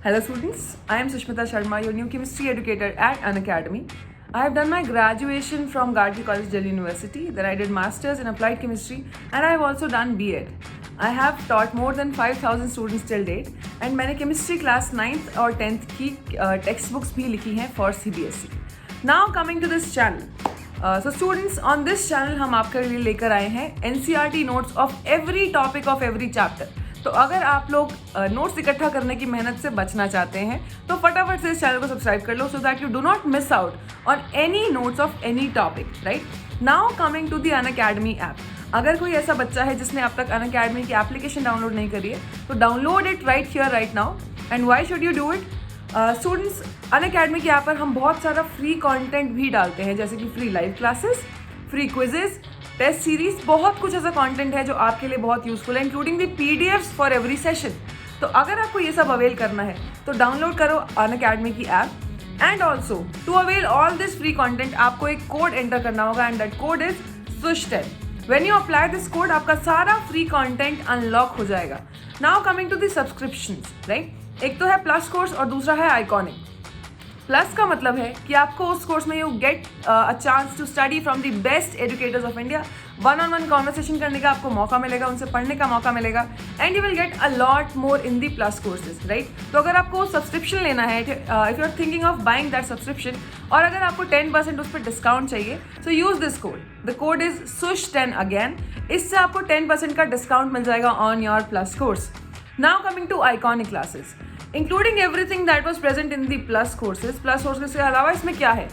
Hello students, I am Sushmita Sharma, your new chemistry educator at Unacademy. I have done my graduation from Gardner College, Delhi University. Then I did masters in applied chemistry and I have also done B.Ed. I have taught more than 5,000 students till date and मैंने chemistry class 9th और 10th की textbooks भी लिखी हैं for CBSE. Now coming to this channel. So students, on this channel हम आपके लिए लेकर आए हैं NCERT notes of every topic of every chapter. तो अगर आप लोग नोट्स इकट्ठा करने की मेहनत से बचना चाहते हैं तो फटाफट से इस चैनल को सब्सक्राइब कर लो so that you do not miss out on any notes of any topic. Right now coming to the Unacademy app. अगर कोई ऐसा बच्चा है जिसने अब तक अनअकैडमी की एप्लीकेशन डाउनलोड नहीं करी है तो download it right here right now. And why should you do it? Students, Unacademy के ऐप पर हम बहुत सारा फ्री कंटेंट भी डालते हैं, जैसे कि free live classes, free quizzes, test series, बहुत कुछ ऐसा कंटेंट है जो आपके लिए बहुत यूजफुल है, including the PDFs for every session. तो अगर आपको ये सब अवेल करना है तो डाउनलोड करो अनअकैडमी की app. And also to avail all this free content आपको एक कोड एंटर करना होगा and that code is SUSH10. When you apply this code आपका सारा फ्री कंटेंट अनलॉक हो जाएगा. Now coming to the subscriptions. Right, एक तो है प्लस कोर्स और दूसरा है आइकॉनिक. प्लस का मतलब है कि आपको उस कोर्स में you get a chance to study from the best educators of India. One conversation करने का आपको मौका मिलेगा, उनसे पढ़ने का मौका मिलेगा and you will get a lot more in the plus courses. Right, तो अगर आपको सब्सक्रिप्शन लेना है, if you are thinking of buying that subscription और अगर आपको 10% उस पर डिस्काउंट चाहिए so use this code. The code is SUSH10 again. इससे आपको 10% का डिस्काउंट मिल जाएगा on your plus course. Now coming to iconic classes, including everything that was present in the plus courses. Plus courses के अलावा इसमें क्या है?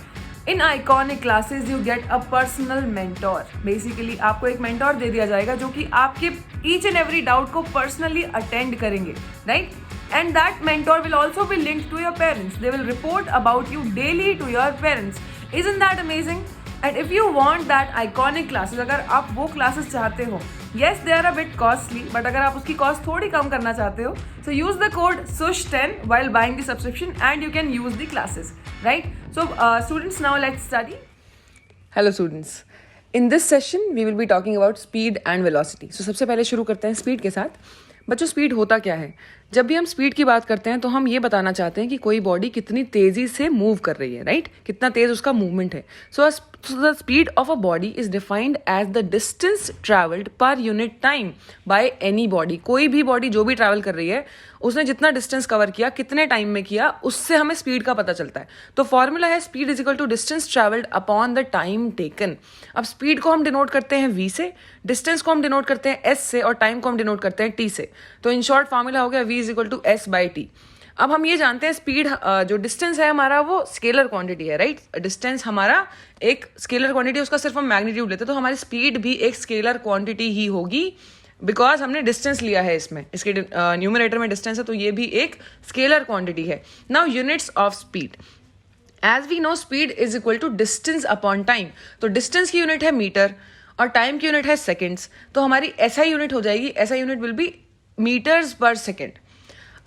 In iconic classes you get a personal mentor. Basically आपको एक मेंटोर दे दिया जाएगा जो कि आपके ईच एंड एवरी डाउट को पर्सनली अटेंड करेंगे. Right, and that mentor will also be linked to your parents. They will report about you daily to your parents. Isn't that amazing? And if you want that iconic classes, अगर आप वो classes चाहते हो, yes they are a bit costly, but अगर आप उसकी cost थोड़ी कम करना चाहते हो so use the code SUSH10 while buying the subscription and you can use the classes. Right, so students, now let's study. Hello students, in this session we will be talking about speed and velocity. So सबसे पहले शुरू करते हैं speed के साथ. बच्चों, speed होता क्या है? जब भी हम स्पीड की बात करते हैं तो हम ये बताना चाहते हैं कि कोई बॉडी कितनी तेजी से मूव कर रही है. राइट, कितना तेज उसका मूवमेंट है. So the speed of a body is defined as the distance travelled per unit time by any body. कोई भी बॉडी जो भी ट्रैवल कर रही है उसने जितना डिस्टेंस कवर किया, कितने टाइम में किया, उससे हमें स्पीड का पता चलता है. तो फॉर्मूला है speed is equal to distance travelled upon the time taken. अब स्पीड को हम डिनोट करते हैं V से, डिस्टेंस को हम डिनोट करते हैं S से और टाइम को हम डिनोट करते हैं T से. तो इन शॉर्ट फॉर्मूला हो गया V is equal to S/T. अब हम ये जानते हैं स्पीड, जो डिस्टेंस है हमारा वो स्केलर क्वांटिटी है. राइट, डिस्टेंस हमारा एक स्केलर क्वांटिटी, उसका सिर्फ हम मैग्नीट्यूड लेते हैं, तो हमारी स्पीड भी एक स्केलर क्वांटिटी ही होगी बिकॉज हमने डिस्टेंस लिया है इसमें. इसके न्यूमरेटर में डिस्टेंस है तो ये भी एक स्केलर क्वांटिटी है. Now units of speed. As we know speed is equal to distance upon time. तो डिस्टेंस की यूनिट है मीटर और टाइम की यूनिट है सेकेंड्स. तो हमारी SI यूनिट हो जाएगी, SI unit will be metres per second.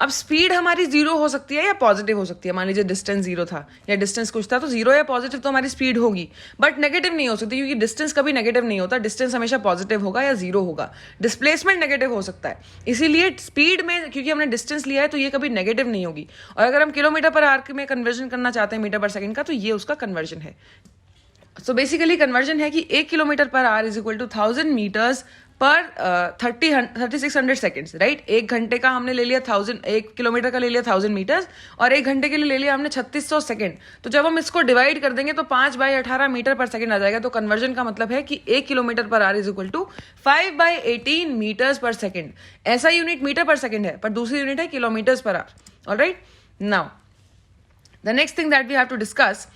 अब स्पीड हमारी जीरो हो सकती है या पॉजिटिव हो सकती है. मान लीजिए डिस्टेंस जीरो था या डिस्टेंस कुछ था तो जीरो या पॉजिटिव तो हमारी स्पीड होगी, बट नेगेटिव नहीं हो सकती क्योंकि डिस्टेंस कभी नेगेटिव नहीं होता. डिस्टेंस हमेशा पॉजिटिव होगा या जीरो होगा. डिस्प्लेसमेंट नेगेटिव हो सकता है, इसीलिए स्पीड में क्योंकि हमने डिस्टेंस लिया है तो ये कभी नेगेटिव नहीं होगी. और अगर हम किलोमीटर पर आवर में कन्वर्जन करना चाहते हैं मीटर पर सेकेंड का, तो ये उसका कन्वर्जन है. सो बेसिकली कन्वर्जन है कि 1 kilometre per hour is equal to 1000 metres per 3600 seconds. Right, 1 घंटे का हमने ले लिया 1 किलोमीटर का ले लिया 1000 मीटर्स और 1 घंटे के लिए ले लिया हमने 3600 सेकेंड. तो जब हम इसको डिवाइड कर देंगे तो 5/18 मीटर पर सेकेंड आ जाएगा. तो कन्वर्जन का मतलब है कि 1 kilometre per hour is equal to 5/18 metres per second. ऐसा यूनिट मीटर पर सेकेंड है पर दूसरी यूनिट है kilometres per hour. Alright, now the next thing that we have to discuss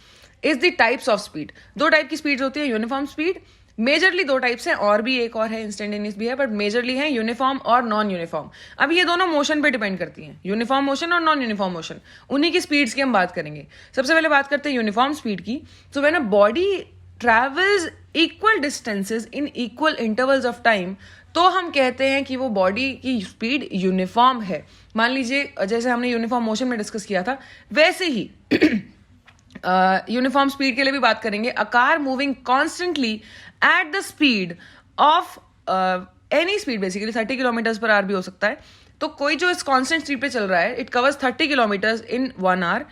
is the types of speed. 2 type की speed होती है, uniform speed. Majorly 2 types हैं, और भी एक और है, इंस्टेंटेनियस भी है, बट मेजरली है यूनिफॉर्म और नॉन यूनिफॉर्म. अब ये दोनों मोशन पे डिपेंड करती हैं, यूनिफॉर्म मोशन और नॉन यूनिफॉर्म मोशन. उन्हीं की स्पीड्स की हम बात करेंगे. सबसे पहले बात करते हैं यूनिफॉर्म स्पीड की. So when a body travels equal distances in equal intervals of time तो हम कहते हैं कि वो बॉडी की स्पीड यूनिफॉर्म है. मान लीजिए जैसे हमने यूनिफॉर्म मोशन में डिस्कस किया था वैसे ही यूनिफॉर्म स्पीड के लिए भी बात करेंगे. A car moving constantly at the speed of any speed, basically 30 kilometre per our भी हो सकता है, तो कोई जो इस कांस्टेंट स्पीड पे चल रहा है, it covers 30 kilometres in 1 hour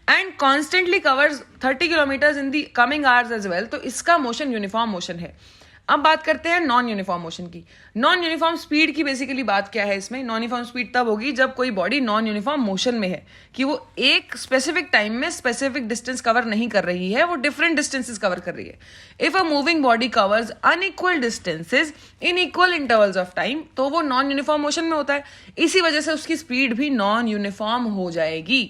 and constantly covers 30 kilometres in the coming hours as well, तो इसका मोशन यूनिफॉर्म मोशन है। अब बात करते हैं नॉन यूनिफॉर्म मोशन की। नॉन यूनिफॉर्म स्पीड की बेसिकली बात क्या है इसमें, नॉन यूनिफॉर्म स्पीड तब होगी जब कोई बॉडी नॉन यूनिफॉर्म मोशन में है, कि वो एक स्पेसिफिक टाइम में स्पेसिफिक डिस्टेंस कवर नहीं कर रही है, वो डिफरेंट डिस्टेंसेस कवर कर रही है। If a moving body covers unequal distances in equal intervals of time, तो वो नॉन यूनिफॉर्म मोशन में होता है, इसी वजह से उसकी स्पीड भी नॉन यूनिफॉर्म हो जाएगी।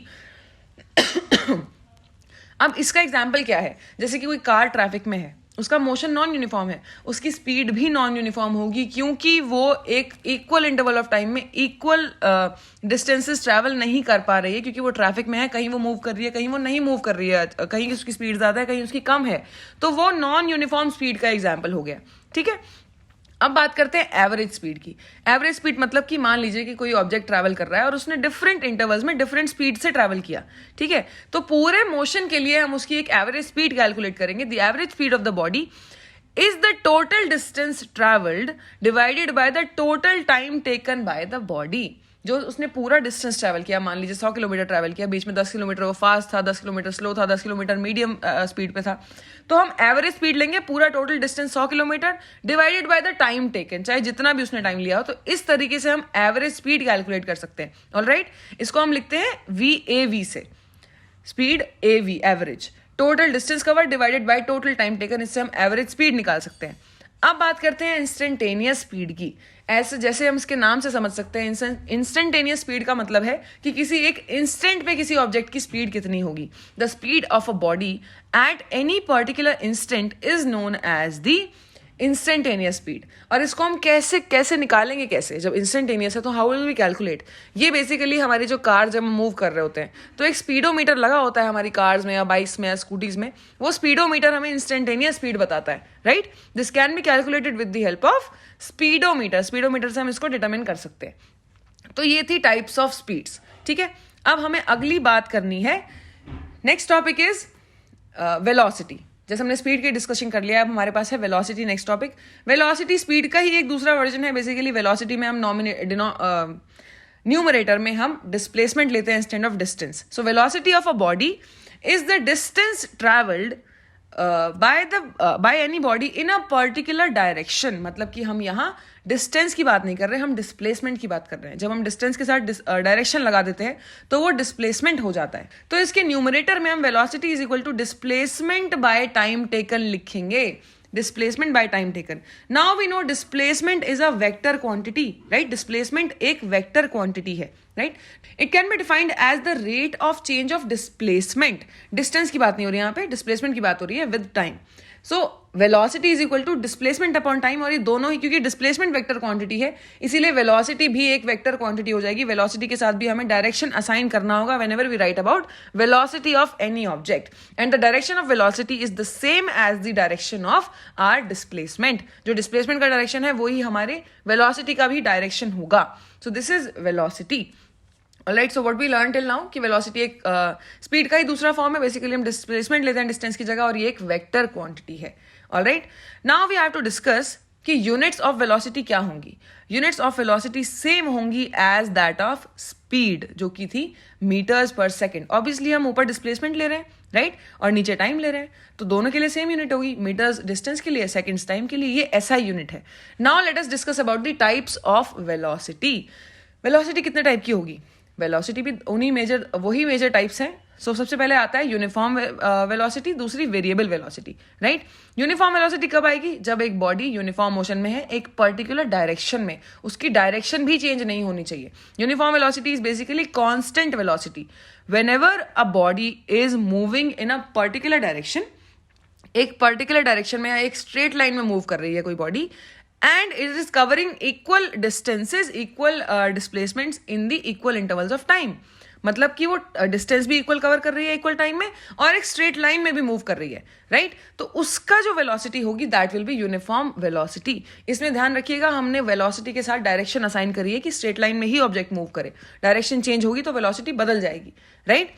अब इसका एग्जाम्पल क्या है, जैसे कि कोई कार ट्रैफिक में है, उसका मोशन नॉन यूनिफॉर्म है, उसकी स्पीड भी नॉन यूनिफॉर्म होगी, क्योंकि वो एक इक्वल इंटरवल ऑफ टाइम में इक्वल डिस्टेंसेस ट्रैवल नहीं कर पा रही है, क्योंकि वो ट्रैफिक में है, कहीं वो मूव कर रही है, कहीं वो नहीं मूव कर रही है, कहीं उसकी स्पीड ज्यादा है, कहीं उसकी कम है, तो वो नॉन यूनिफॉर्म स्पीड का एग्जाम्पल हो गया। ठीक है, अब बात करते हैं एवरेज स्पीड की। एवरेज स्पीड मतलब कि मान लीजिए कि कोई ऑब्जेक्ट ट्रैवल कर रहा है और उसने डिफरेंट इंटरवल्स में डिफरेंट स्पीड से ट्रैवल किया। ठीक है, तो पूरे मोशन के लिए हम उसकी एक एवरेज स्पीड कैलकुलेट करेंगे। The average speed of the body is the total distance travelled divided by the total time taken by the body. जो उसने पूरा डिस्टेंस ट्रैवल किया, मान लीजिए 100 किलोमीटर ट्रैवल किया, बीच में 10 किलोमीटर वो फास्ट था, 10 किलोमीटर स्लो था, 10 किलोमीटर मीडियम स्पीड पे था, तो हम एवरेज स्पीड लेंगे पूरा total distance 100 kilometre divided by the time taken, चाहे जितना भी उसने टाइम लिया हो। तो इस तरीके से हम एवरेज स्पीड कैलकुलेट कर सकते हैं। ऑलराइट, इसको हम लिखते हैं VAV से, speed AV average, total distance cover divided by total time taken, इससे हम एवरेज स्पीड निकाल सकते हैं। अब बात करते हैं इंस्टेंटेनियस स्पीड की। ऐसे जैसे हम इसके नाम से समझ सकते हैं, इंस्टेंटेनियस स्पीड का मतलब है कि किसी एक इंस्टेंट पे किसी ऑब्जेक्ट की स्पीड कितनी होगी। The speed of a body at any particular instant is known as the instantaneous speed. और इसको हम कैसे निकालेंगे, कैसे, जब इंस्टेंटेनियस है तो हाउ विल वी कैलकुलेट। ये बेसिकली हमारी जो कार जब हम मूव कर रहे होते हैं तो एक स्पीडोमीटर लगा होता है हमारी कार्स में या बाइक्स में या स्कूटीज में, वो स्पीडोमीटर हमें इंस्टेंटेनियस स्पीड बताता है। Right, this can be calculated with the help of speedometer. Speedometer से हम इसको डिटरमिन कर सकते हैं। तो ये थी टाइप्स ऑफ स्पीड्स। ठीक है, अब हमें अगली बात करनी है, नेक्स्ट टॉपिक इज वेलोसिटी। जैसे हमने स्पीड की डिस्कशन कर लिया, अब हमारे पास है velocity, next topic. Velocity speed का ही एक दूसरा वर्जन है। बेसिकली वेलोसिटी में हम न्यूमरेटर में हम डिस्प्लेसमेंट लेते हैं instead of distance. So velocity of a body is the distance travelled bye any body in a particular direction. मतलब कि हम यहाँ डिस्टेंस की बात नहीं कर रहे, हम डिस्प्लेसमेंट की बात कर रहे हैं। जब हम डिस्टेंस के साथ डायरेक्शन लगा देते हैं तो वो डिस्प्लेसमेंट हो जाता है। तो इसके न्यूमरेटर में हम velocity is equal to displacement by time taken लिखेंगे। Displacement by time taken. Now we know displacement is a vector quantity, right. Displacement एक वेक्टर क्वांटिटी है, right. It can be defined as the rate of change of displacement. Distance की बात नहीं हो रही है यहाँ पे, डिस्प्लेसमेंट की बात हो रही है with time. So velocity is equal to displacement upon time, और ये दोनों ही, क्योंकि डिस्प्लेसमेंट वेक्टर क्वांटिटी है इसीलिए वेलोसिटी भी एक वेक्टर क्वांटिटी हो जाएगी। वेलोसिटी के साथ भी हमें डायरेक्शन असाइन करना होगा whenever we write about velocity of any object, and the direction of velocity is the same as the direction of our displacement. जो डिस्प्लेसमेंट का डायरेक्शन है वही हमारे वेलोसिटी का भी डायरेक्शन होगा। So this is velocity. Alright, so what we learn till now कि velocity एक स्पीड का ही दूसरा फॉर्म है। बेसिकली हम डिस्प्लेसमेंट लेते हैं डिस्टेंस की जगह, और ये एक वेक्टर क्वांटिटी है। Alright, now we have to discuss कि यूनिट्स ऑफ वेलोसिटी क्या होंगी। यूनिट्स ऑफ वेलोसिटी सेम होंगी एज दैट ऑफ स्पीड, जो कि थी मीटर्स पर सेकेंड। ऑब्वियसली हम ऊपर डिस्प्लेसमेंट ले रहे हैं, राइट, और नीचे टाइम ले रहे हैं, तो दोनों के लिए सेम यूनिट होगी। मीटर्स डिस्टेंस के लिए, सेकेंड्स टाइम के लिए, ये ऐसा यूनिट है। Now let us discuss about the types of velocity. Velocity कितने टाइप की होगी? वेलोसिटी भी वही मेजर टाइप्स हैं। सो सबसे पहले आता है यूनिफॉर्म वेलोसिटी, दूसरी variable velocity, right. Uniform velocity कब आएगी? जब एक बॉडी यूनिफॉर्म मोशन में है एक पर्टिकुलर डायरेक्शन में, उसकी डायरेक्शन भी चेंज नहीं होनी चाहिए। Uniform velocity is basically constant velocity whenever a body is moving in a particular direction, एक पर्टिकुलर डायरेक्शन में एक स्ट्रेट लाइन में मूव कर रही है कोई body, and it is covering equal distances, equal displacements in the equal intervals of time। मतलब कि वो डिस्टेंस भी इक्वल कवर कर रही है इक्वल टाइम में, और एक स्ट्रेट लाइन में भी मूव कर रही है, राइट। तो उसका जो वेलोसिटी होगी that will be uniform velocity. इसमें ध्यान रखिएगा, हमने वेलोसिटी के साथ डायरेक्शन असाइन करी है कि स्ट्रेट लाइन में ही ऑब्जेक्ट मूव करे। डायरेक्शन चेंज होगी तो वेलोसिटी बदल जाएगी, right.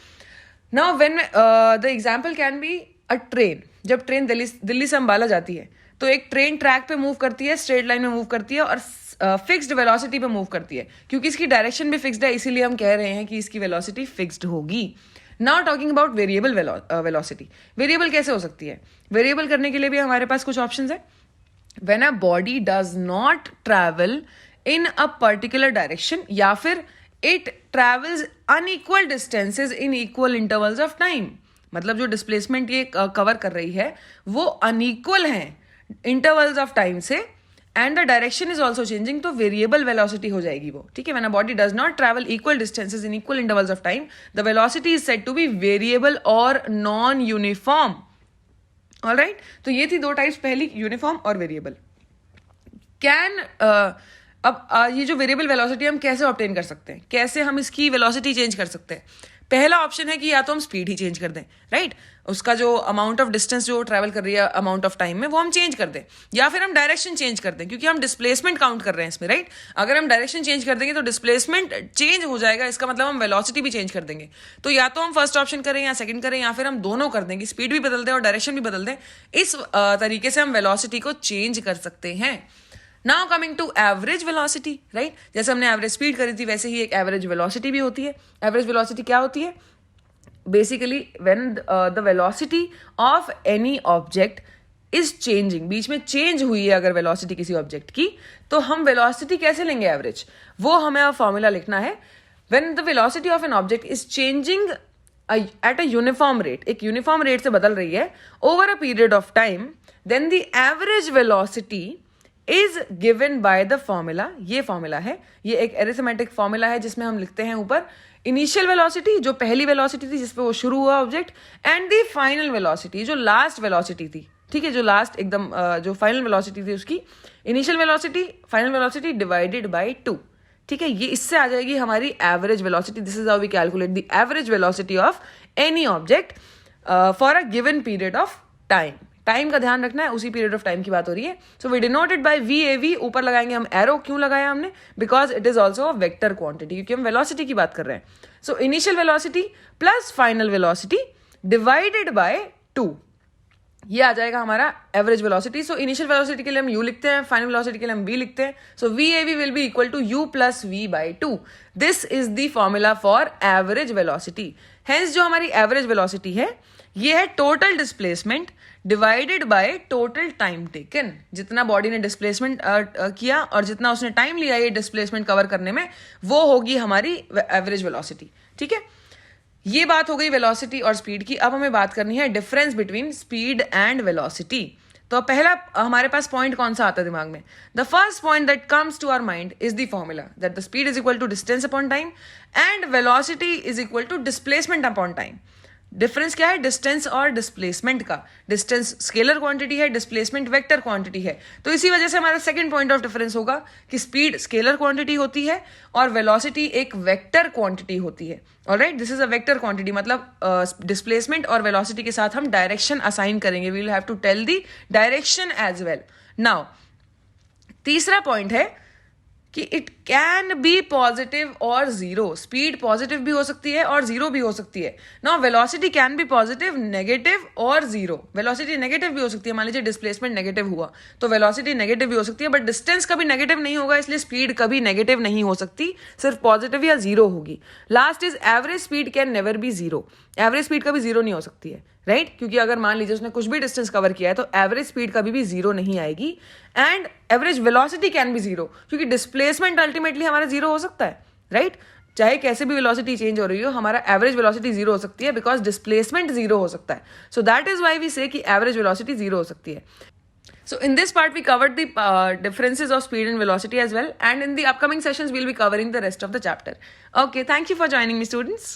Now when the example can be a train. जब ट्रेन दिल्ली से अंबाला जाती है तो एक ट्रेन ट्रैक पे मूव करती है, स्ट्रेट लाइन में मूव करती है, और फिक्स्ड वेलोसिटी पे मूव करती है, क्योंकि इसकी डायरेक्शन भी फिक्स्ड है, इसीलिए हम कह रहे हैं कि इसकी वेलोसिटी फिक्स्ड होगी. Now talking about variable velocity. Variable कैसे हो सकती है? वेरिएबल करने के लिए भी हमारे पास कुछ ऑप्शंस है. When a body does not travel in a particular direction, या फिर it travels unequal distances in equal intervals of time. मतलब जो डिस्प्लेसमेंट ये कवर कर रही है वो अनइक्वल है इंटरवल्स ऑफ टाइम से, and the direction is also changing, तो वेरिएबल वेलोसिटी हो जाएगी वो. ठीक है, when a body does not travel equal distances in equal intervals of time, the velocity is said to be variable और non uniform. Alright, तो ये थी दो टाइप्स, पहली यूनिफॉर्म और वेरिएबल. अब ये जो वेरिएबल वेलोसिटी हम कैसे ऑब्टेन कर सकते हैं, कैसे हम इसकी वेलोसिटी चेंज कर सकते हैं? पहला ऑप्शन है कि या तो हम स्पीड ही चेंज कर दें, राइट, उसका जो अमाउंट ऑफ डिस्टेंस जो ट्रैवल कर रही है अमाउंट ऑफ टाइम में वो हम चेंज कर दें, या फिर हम डायरेक्शन चेंज कर दें, क्योंकि हम डिस्प्लेसमेंट काउंट कर रहे हैं इसमें, राइट. अगर हम डायरेक्शन चेंज कर देंगे तो डिस्प्लेसमेंट चेंज हो जाएगा, इसका मतलब हम वेलोसिटी भी चेंज कर देंगे. तो या तो हम फर्स्ट ऑप्शन करें या सेकंड करें, या फिर हम दोनों कर देंगे, स्पीड भी बदल दें और डायरेक्शन भी बदल दें. इस तरीके से हम वेलोसिटी को चेंज कर सकते हैं. Now coming to average velocity, right. जैसे हमने एवरेज स्पीड करी थी वैसे ही एक एवरेज वेलोसिटी भी होती है. एवरेज वेलोसिटी क्या होती है? Basically when the velocity of any object is changing, बीच में चेंज हुई है अगर वेलोसिटी किसी ऑब्जेक्ट की, तो हम वेलोसिटी कैसे लेंगे एवरेज, वो हमें अब फॉर्मूला लिखना है. When the velocity of an object is changing at a uniform rate, एक यूनिफॉर्म रेट से बदल रही है over a period of time, then the average velocity is given by the formula. ये फॉर्मूला है, ये एक एरिथमेटिक फॉर्मूला है जिसमें हम लिखते हैं ऊपर इनिशियल वेलोसिटी, जो पहली वेलोसिटी थी जिसपे वो शुरू हुआ object, and the final velocity, जो लास्ट वेलोसिटी थी. ठीक है, जो लास्ट एकदम जो फाइनल वेलोसिटी थी उसकी initial velocity, final velocity divided by 2. ठीक है, ये इससे आ जाएगी हमारी average velocity. This is how we calculate the average velocity of any object for a given period of time. Time का ध्यान रखना है, उसी पीरियड ऑफ टाइम की बात हो रही है. So we denoted by VAV, ऊपर लगाएंगे हम एरो. क्यों लगाया हमने? Because it is also a vector quantity, क्योंकि हम वेलोसिटी की बात कर रहे हैं. So initial velocity plus final velocity divided by 2, ये आ जाएगा हमारा average velocity. So initial velocity के लिए हम u लिखते हैं, फाइनल वेलोसिटी के लिए हम v लिखते हैं. So VAV will be equal to u plus v by 2. This is the formula for average velocity. Hence जो हमारी एवरेज वेलोसिटी है ये है total displacement divided by total time taken. जितना बॉडी ने डिस्प्लेसमेंट किया और जितना उसने टाइम लिया ये डिस्प्लेसमेंट कवर करने में, वो होगी हमारी एवरेज वेलोसिटी. ठीक है, ये बात हो गई वेलोसिटी और स्पीड की. अब हमें बात करनी है difference between speed and velocity. तो पहला हमारे पास पॉइंट कौन सा आता है दिमाग में? The first point that comes to our mind is the formula that the speed is equal to distance upon time and velocity is equal to displacement upon time. Difference क्या है? डिस्टेंस और displacement का. Distance scalar quantity है, displacement vector quantity है. तो इसी वजह से हमारा सेकंड पॉइंट ऑफ डिफरेंस होगा कि स्पीड स्केलर क्वांटिटी होती है और वेलोसिटी एक वेक्टर क्वांटिटी होती है. Alright, this is a vector quantity, मतलब डिस्प्लेसमेंट और वेलोसिटी के साथ हम डायरेक्शन असाइन करेंगे. We will have to tell the direction as well. Now तीसरा पॉइंट है कि इट कैन बी पॉजिटिव और जीरो. स्पीड पॉजिटिव भी हो सकती है और जीरो भी हो सकती है. Now velocity can be positive, negative और जीरो. वेलोसिटी नेगेटिव भी हो सकती है, मान लीजिए डिस्प्लेसमेंट नेगेटिव हुआ तो वेलोसिटी नेगेटिव भी हो सकती है, बट डिस्टेंस कभी नेगेटिव नहीं होगा, इसलिए स्पीड कभी नेगेटिव नहीं हो सकती, सिर्फ पॉजिटिव या जीरो होगी. Last is average speed can never be zero. Average speed कभी जीरो नहीं हो सकती है, राइट, क्योंकि अगर मान लीजिए उसने कुछ भी डिस्टेंस कवर किया है तो एवरेज स्पीड कभी भी जीरो नहीं आएगी. And average velocity can be zero, क्योंकि डिस्प्लेसमेंट अल्टीमेटली हमारा जीरो हो सकता है, राइट. चाहे कैसे भी वेलोसिटी चेंज हो रही हो, हमारा एवरेज वेलोसिटी जीरो हो सकती है बिकॉज डिस्प्लेसमेंट जीरो हो सकता है. So that is why we say कि एवरेज वेलोसिटी जीरो हो सकती है. So in this part we covered the differences of speed and velocity as well, and in the upcoming sessions we'll be covering the rest of the chapter. Okay, thank you for joining me, students.